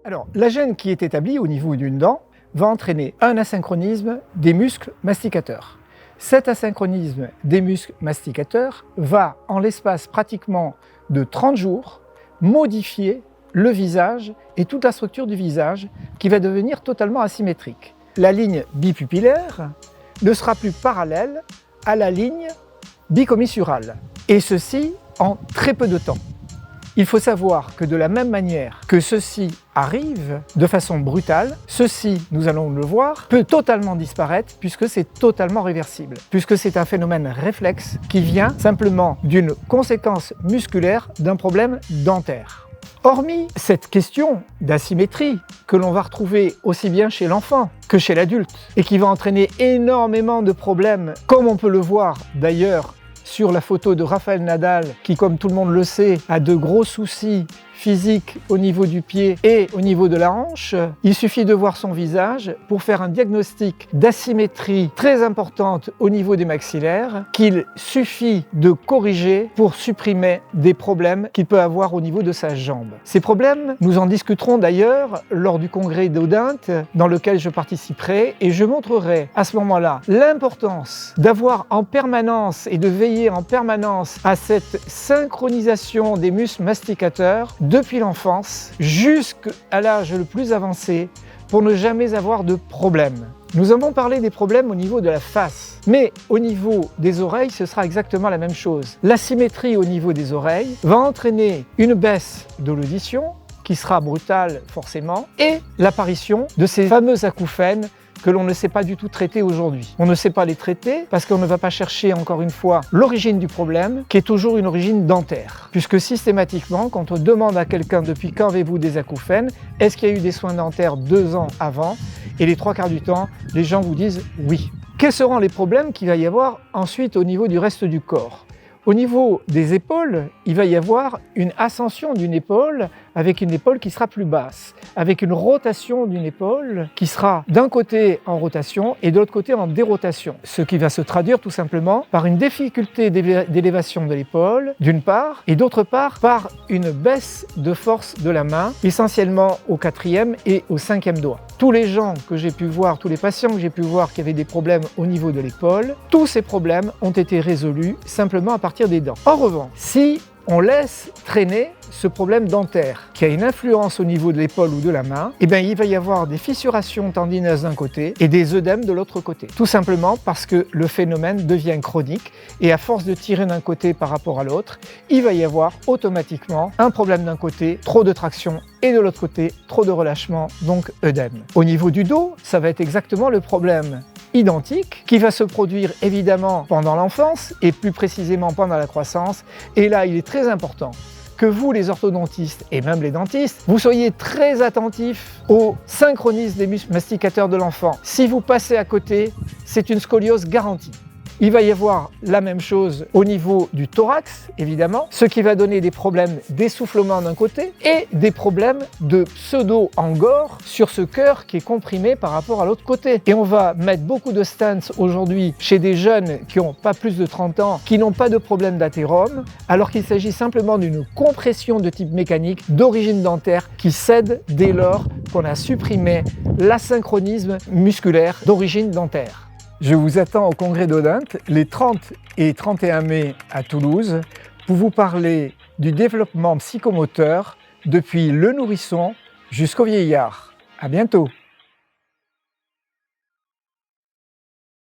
Alors, la gêne qui est établie au niveau d'une dent va entraîner un asynchronisme des muscles masticateurs. Cet asynchronisme des muscles masticateurs va, en l'espace pratiquement de 30 jours, modifier le visage et toute la structure du visage qui va devenir totalement asymétrique. La ligne bipupillaire ne sera plus parallèle à la ligne bicommissurale, et ceci en très peu de temps. Il faut savoir que de la même manière que ceci arrive de façon brutale, ceci, nous allons le voir, peut totalement disparaître puisque c'est totalement réversible, puisque c'est un phénomène réflexe qui vient simplement d'une conséquence musculaire d'un problème dentaire. Hormis cette question d'asymétrie que l'on va retrouver aussi bien chez l'enfant que chez l'adulte et qui va entraîner énormément de problèmes, comme on peut le voir d'ailleurs sur la photo de Rafael Nadal qui, comme tout le monde le sait, a de gros soucis physique au niveau du pied et au niveau de la hanche, il suffit de voir son visage pour faire un diagnostic d'asymétrie très importante au niveau des maxillaires qu'il suffit de corriger pour supprimer des problèmes qu'il peut avoir au niveau de sa jambe. Ces problèmes, nous en discuterons d'ailleurs lors du congrès d'Odinte dans lequel je participerai et je montrerai à ce moment-là l'importance d'avoir en permanence et de veiller en permanence à cette synchronisation des muscles masticateurs depuis l'enfance jusqu'à l'âge le plus avancé pour ne jamais avoir de problème. Nous avons parlé des problèmes au niveau de la face, mais au niveau des oreilles, ce sera exactement la même chose. L'asymétrie au niveau des oreilles va entraîner une baisse de l'audition qui sera brutale forcément et l'apparition de ces fameux acouphènes que l'on ne sait pas du tout traiter aujourd'hui. On ne sait pas les traiter parce qu'on ne va pas chercher encore une fois l'origine du problème qui est toujours une origine dentaire. Puisque systématiquement, quand on demande à quelqu'un depuis quand avez-vous des acouphènes, est-ce qu'il y a eu des soins dentaires 2 ans avant? Et les 3/4 du temps, les gens vous disent oui. Quels seront les problèmes qu'il va y avoir ensuite au niveau du reste du corps? Au niveau des épaules, il va y avoir une ascension d'une épaule avec une épaule qui sera plus basse, avec une rotation d'une épaule qui sera d'un côté en rotation et de l'autre côté en dérotation. Ce qui va se traduire tout simplement par une difficulté d'élévation de l'épaule, d'une part, et d'autre part par une baisse de force de la main, essentiellement au 4e et au 5e doigt. Tous les gens que j'ai pu voir, tous les patients que j'ai pu voir qui avaient des problèmes au niveau de l'épaule, tous ces problèmes ont été résolus simplement à partir des dents. En revanche, si on laisse traîner ce problème dentaire qui a une influence au niveau de l'épaule ou de la main, il va y avoir des fissurations tendineuses d'un côté et des œdèmes de l'autre côté. Tout simplement parce que le phénomène devient chronique et à force de tirer d'un côté par rapport à l'autre, il va y avoir automatiquement un problème d'un côté, trop de traction, et de l'autre côté, trop de relâchement, donc œdème. Au niveau du dos, ça va être exactement le problème identique qui va se produire évidemment pendant l'enfance et plus précisément pendant la croissance. Et là, il est très important que vous, les orthodontistes et même les dentistes, vous soyez très attentifs au synchronisme des muscles masticateurs de l'enfant. Si vous passez à côté, c'est une scoliose garantie. Il va y avoir la même chose au niveau du thorax, évidemment, ce qui va donner des problèmes d'essoufflement d'un côté et des problèmes de pseudo-angor sur ce cœur qui est comprimé par rapport à l'autre côté. Et on va mettre beaucoup de stents aujourd'hui chez des jeunes qui n'ont pas plus de 30 ans, qui n'ont pas de problème d'athérome, alors qu'il s'agit simplement d'une compression de type mécanique d'origine dentaire qui cède dès lors qu'on a supprimé l'asynchronisme musculaire d'origine dentaire. Je vous attends au congrès d'Odinte les 30 et 31 mai à Toulouse pour vous parler du développement psychomoteur depuis le nourrisson jusqu'au vieillard. À bientôt!